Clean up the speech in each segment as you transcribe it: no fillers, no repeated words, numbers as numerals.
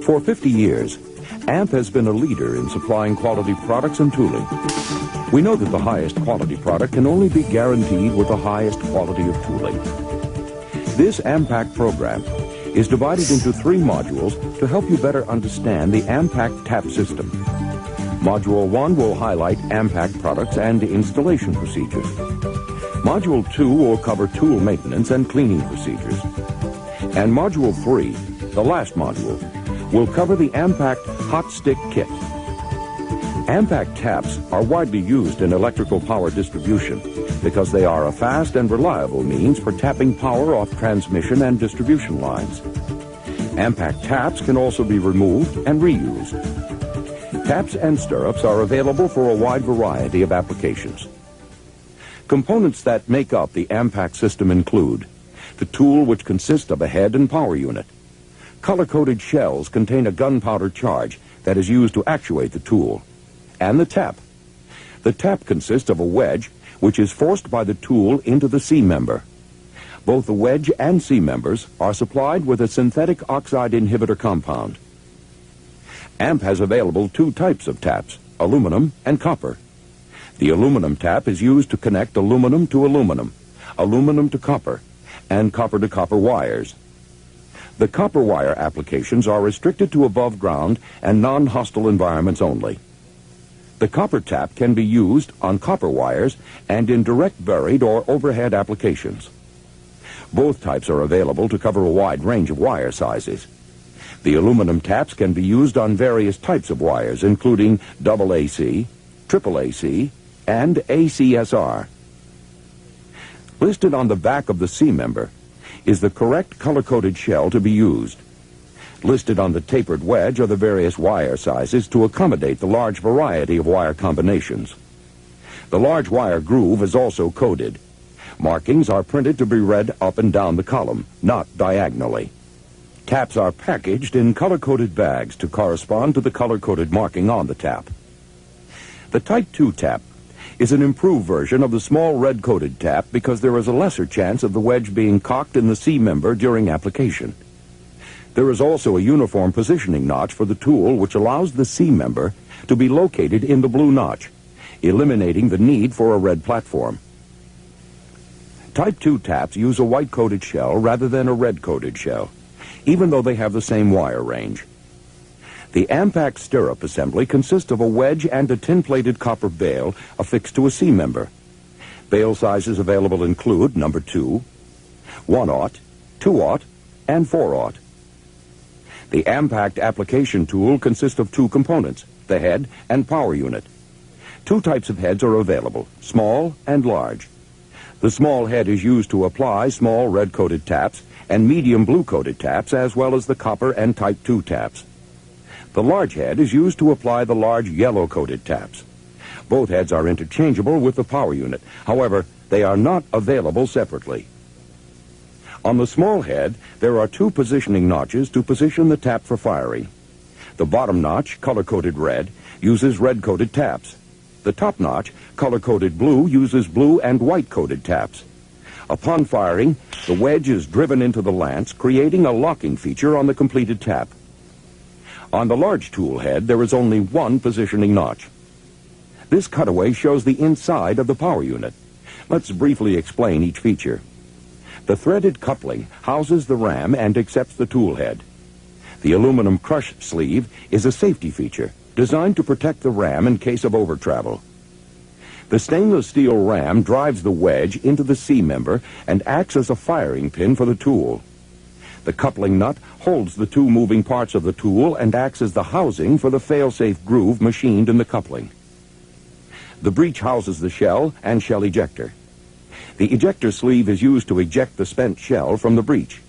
For 50 years, AMP has been a leader in supplying quality products and tooling. We know that the highest quality product can only be guaranteed with the highest quality of tooling. This AMPACT program is divided into 3 modules to help you better understand the AMPACT tap system. Module 1 will highlight AMPACT products and installation procedures. Module 2 will cover tool maintenance and cleaning procedures. And Module 3, the last module, will cover the AMPACT hot stick kit. AMPACT taps are widely used in electrical power distribution because they are a fast and reliable means for tapping power off transmission and distribution lines. AMPACT taps can also be removed and reused. Taps and stirrups are available for a wide variety of applications. Components that make up the AMPACT system include the tool, which consists of a head and power unit. Color-coded shells contain a gunpowder charge that is used to actuate the tool. And the tap. The tap consists of a wedge, which is forced by the tool into the C-member. Both the wedge and C-members are supplied with a synthetic oxide inhibitor compound. AMP has available 2 types of taps, aluminum and copper. The aluminum tap is used to connect aluminum to aluminum, aluminum to copper, and copper to copper wires. The copper wire applications are restricted to above ground and non-hostile environments only. The copper tap can be used on copper wires and in direct buried or overhead applications. Both types are available to cover a wide range of wire sizes. The aluminum taps can be used on various types of wires, including AAC, AAAC, and ACSR. Listed on the back of the C-member is the correct color-coded shell to be used. Listed on the tapered wedge are the various wire sizes to accommodate the large variety of wire combinations. The large wire groove is also coded. Markings are printed to be read up and down the column, not diagonally. Taps are packaged in color-coded bags to correspond to the color-coded marking on the tap. The Type 2 tap is an improved version of the small red-coated tap because there is a lesser chance of the wedge being cocked in the C-member during application. There is also a uniform positioning notch for the tool, which allows the C-member to be located in the blue notch, eliminating the need for a red platform. Type 2 taps use a white-coated shell rather than a red-coated shell, even though they have the same wire range. The AMPACT stirrup assembly consists of a wedge and a tin-plated copper bail affixed to a C-member. Bail sizes available include number 2, 1/0, 2/0, and 4/0. The AMPACT application tool consists of 2 components, the head and power unit. 2 types of heads are available, small and large. The small head is used to apply small red-coated taps and medium blue-coated taps, as well as the copper and Type 2 taps. The large head is used to apply the large yellow-coated taps. Both heads are interchangeable with the power unit. However, they are not available separately. On the small head, there are 2 positioning notches to position the tap for firing. The bottom notch, color-coded red, uses red-coated taps. The top notch, color-coded blue, uses blue and white-coated taps. Upon firing, the wedge is driven into the lance, creating a locking feature on the completed tap. On the large tool head, there is only 1 positioning notch. This cutaway shows the inside of the power unit. Let's briefly explain each feature. The threaded coupling houses the ram and accepts the tool head. The aluminum crush sleeve is a safety feature designed to protect the ram in case of over-travel. The stainless steel ram drives the wedge into the C-member and acts as a firing pin for the tool. The coupling nut holds the 2 moving parts of the tool and acts as the housing for the fail-safe groove machined in the coupling. The breech houses the shell and shell ejector. The ejector sleeve is used to eject the spent shell from the breech.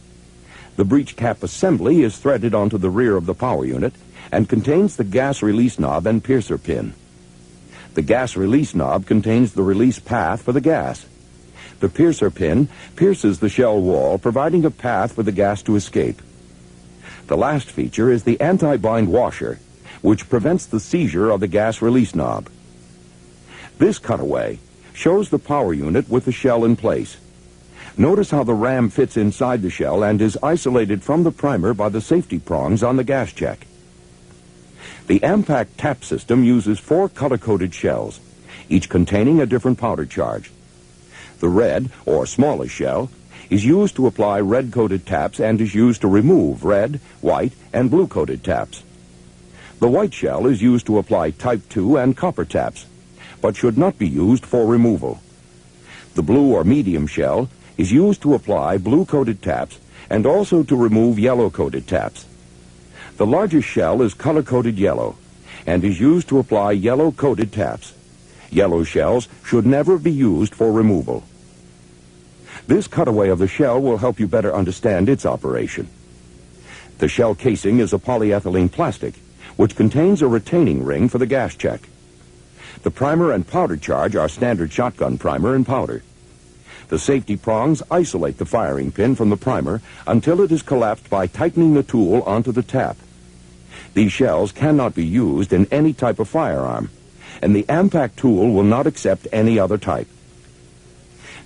The breech cap assembly is threaded onto the rear of the power unit and contains the gas release knob and piercer pin. The gas release knob contains the release path for the gas. The piercer pin pierces the shell wall, providing a path for the gas to escape. The last feature is the anti-bind washer, which prevents the seizure of the gas release knob. This cutaway shows the power unit with the shell in place. Notice how the ram fits inside the shell and is isolated from the primer by the safety prongs on the gas check. The AMPACT tap system uses 4 color-coded shells, each containing a different powder charge. The red, or smallest shell, is used to apply red-coated taps and is used to remove red, white, and blue-coated taps. The white shell is used to apply Type 2 and copper taps, but should not be used for removal. The blue or medium shell is used to apply blue-coated taps and also to remove yellow-coated taps. The largest shell is color-coded yellow and is used to apply yellow-coated taps. Yellow shells should never be used for removal. This cutaway of the shell will help you better understand its operation. The shell casing is a polyethylene plastic, which contains a retaining ring for the gas check. The primer and powder charge are standard shotgun primer and powder. The safety prongs isolate the firing pin from the primer until it is collapsed by tightening the tool onto the tap. These shells cannot be used in any type of firearm, and the AMPACT tool will not accept any other type.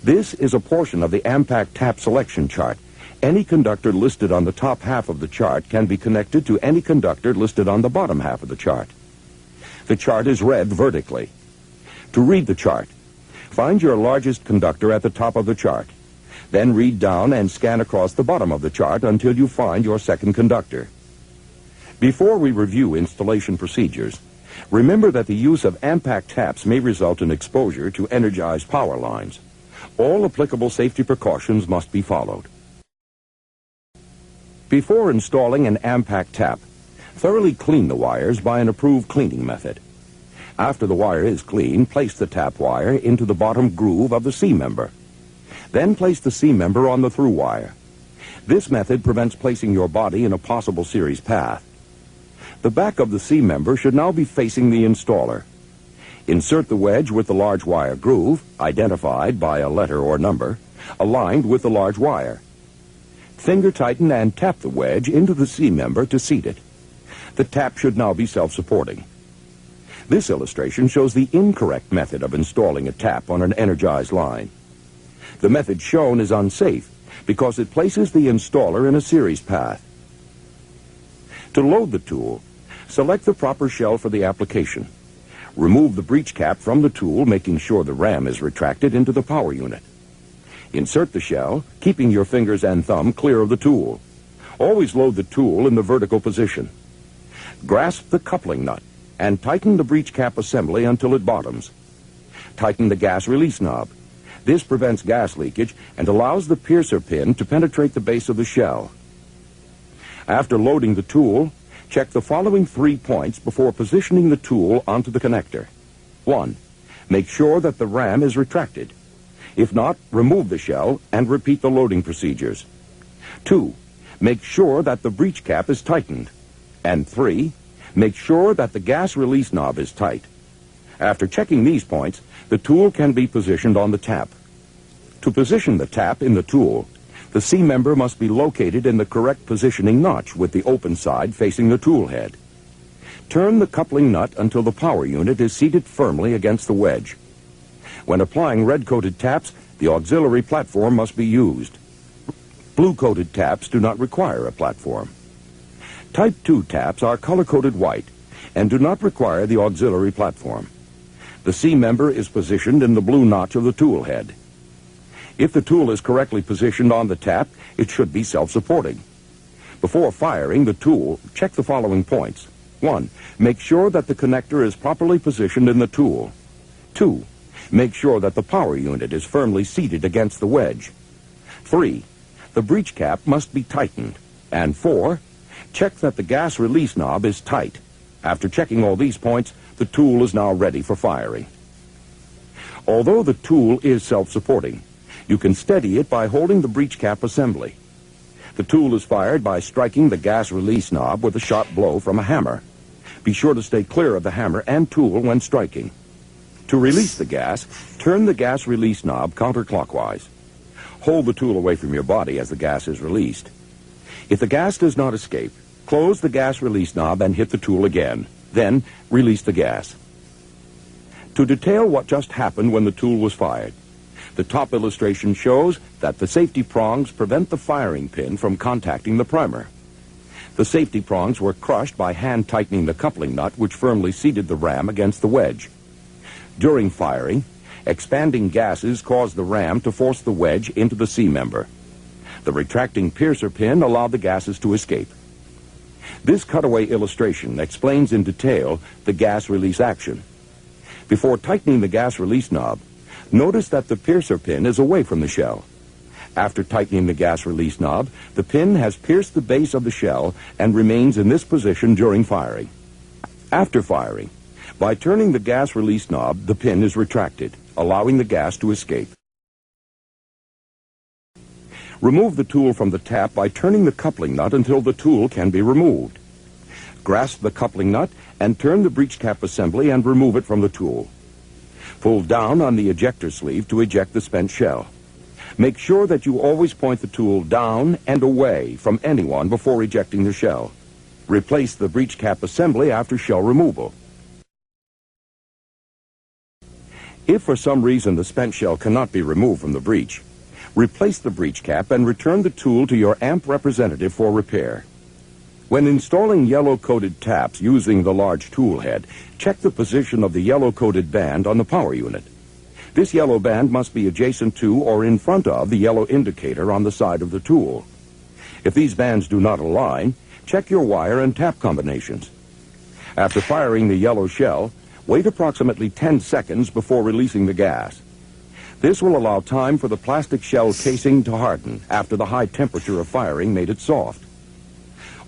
This is a portion of the AMPACT tap selection chart. Any conductor listed on the top half of the chart can be connected to any conductor listed on the bottom half of the chart. The chart is read vertically. To read the chart, find your largest conductor at the top of the chart. Then read down and scan across the bottom of the chart until you find your second conductor. Before we review installation procedures, remember that the use of AMPACT taps may result in exposure to energized power lines. All applicable safety precautions must be followed. Before installing an AMPACT tap, thoroughly clean the wires by an approved cleaning method. After the wire is clean, place the tap wire into the bottom groove of the C-member. Then place the C-member on the through wire. This method prevents placing your body in a possible series path. The back of the C-member should now be facing the installer. Insert the wedge with the large wire groove, identified by a letter or number, aligned with the large wire. Finger tighten and tap the wedge into the C-member to seat it. The tap should now be self-supporting. This illustration shows the incorrect method of installing a tap on an energized line. The method shown is unsafe because it places the installer in a series path. To load the tool, select the proper shell for the application. Remove the breech cap from the tool, making sure the ram is retracted into the power unit. Insert the shell, keeping your fingers and thumb clear of the tool. Always load the tool in the vertical position. Grasp the coupling nut and tighten the breech cap assembly until it bottoms. Tighten the gas release knob. This prevents gas leakage and allows the piercer pin to penetrate the base of the shell. After loading the tool, check the following 3 points before positioning the tool onto the connector. 1. Make sure that the ram is retracted. If not, remove the shell and repeat the loading procedures. 2. Make sure that the breech cap is tightened. And 3. Make sure that the gas release knob is tight. After checking these points, the tool can be positioned on the tap. To position the tap in the tool, the C-member must be located in the correct positioning notch with the open side facing the tool head. Turn the coupling nut until the power unit is seated firmly against the wedge. When applying red-coated taps, the auxiliary platform must be used. Blue-coated taps do not require a platform. Type 2 taps are color-coded white and do not require the auxiliary platform. The C-member is positioned in the blue notch of the tool head. If the tool is correctly positioned on the tap, it should be self-supporting. Before firing the tool, check the following points. 1. Make sure that the connector is properly positioned in the tool. 2. Make sure that the power unit is firmly seated against the wedge. 3. The breech cap must be tightened. And 4. Check that the gas release knob is tight. After checking all these points, the tool is now ready for firing. Although the tool is self-supporting, you can steady it by holding the breech cap assembly. The tool is fired by striking the gas release knob with a sharp blow from a hammer. Be sure to stay clear of the hammer and tool when striking. To release the gas, turn the gas release knob counterclockwise. Hold the tool away from your body as the gas is released. If the gas does not escape, close the gas release knob and hit the tool again. Then, release the gas. To detail what just happened when the tool was fired, The top illustration shows that the safety prongs prevent the firing pin from contacting the primer. The safety prongs were crushed by hand tightening the coupling nut, which firmly seated the ram against the wedge. During firing, expanding gases caused the ram to force the wedge into the C-member. The retracting piercer pin allowed the gases to escape. This cutaway illustration explains in detail the gas release action. Before tightening the gas release knob, notice that the piercer pin is away from the shell. After tightening the gas release knob, the pin has pierced the base of the shell and remains in this position during firing. After firing, by turning the gas release knob, the pin is retracted, allowing the gas to escape. Remove the tool from the tap by turning the coupling nut until the tool can be removed. Grasp the coupling nut and turn the breech cap assembly and remove it from the tool. Pull down on the ejector sleeve to eject the spent shell. Make sure that you always point the tool down and away from anyone before ejecting the shell. Replace the breech cap assembly after shell removal. If for some reason the spent shell cannot be removed from the breech, replace the breech cap and return the tool to your AMP representative for repair. When installing yellow-coated taps using the large tool head, check the position of the yellow-coated band on the power unit. This yellow band must be adjacent to or in front of the yellow indicator on the side of the tool. If these bands do not align, check your wire and tap combinations. After firing the yellow shell, wait approximately 10 seconds before releasing the gas. This will allow time for the plastic shell casing to harden after the high temperature of firing made it soft.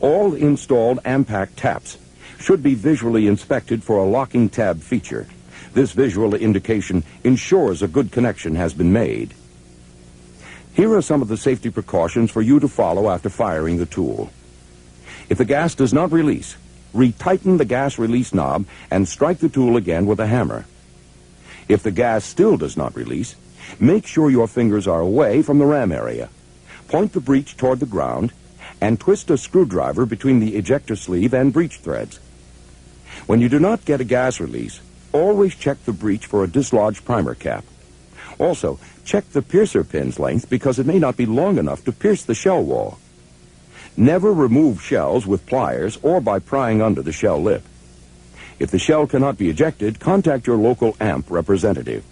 All installed AMPACT taps should be visually inspected for a locking tab feature. This visual indication ensures a good connection has been made. Here are some of the safety precautions for you to follow after firing the tool. If the gas does not release, retighten the gas release knob and strike the tool again with a hammer. If the gas still does not release, make sure your fingers are away from the ram area. Point the breech toward the ground and twist a screwdriver between the ejector sleeve and breech threads. When you do not get a gas release, always check the breech for a dislodged primer cap. Also, check the piercer pin's length because it may not be long enough to pierce the shell wall. Never remove shells with pliers or by prying under the shell lip. If the shell cannot be ejected, contact your local AMP representative.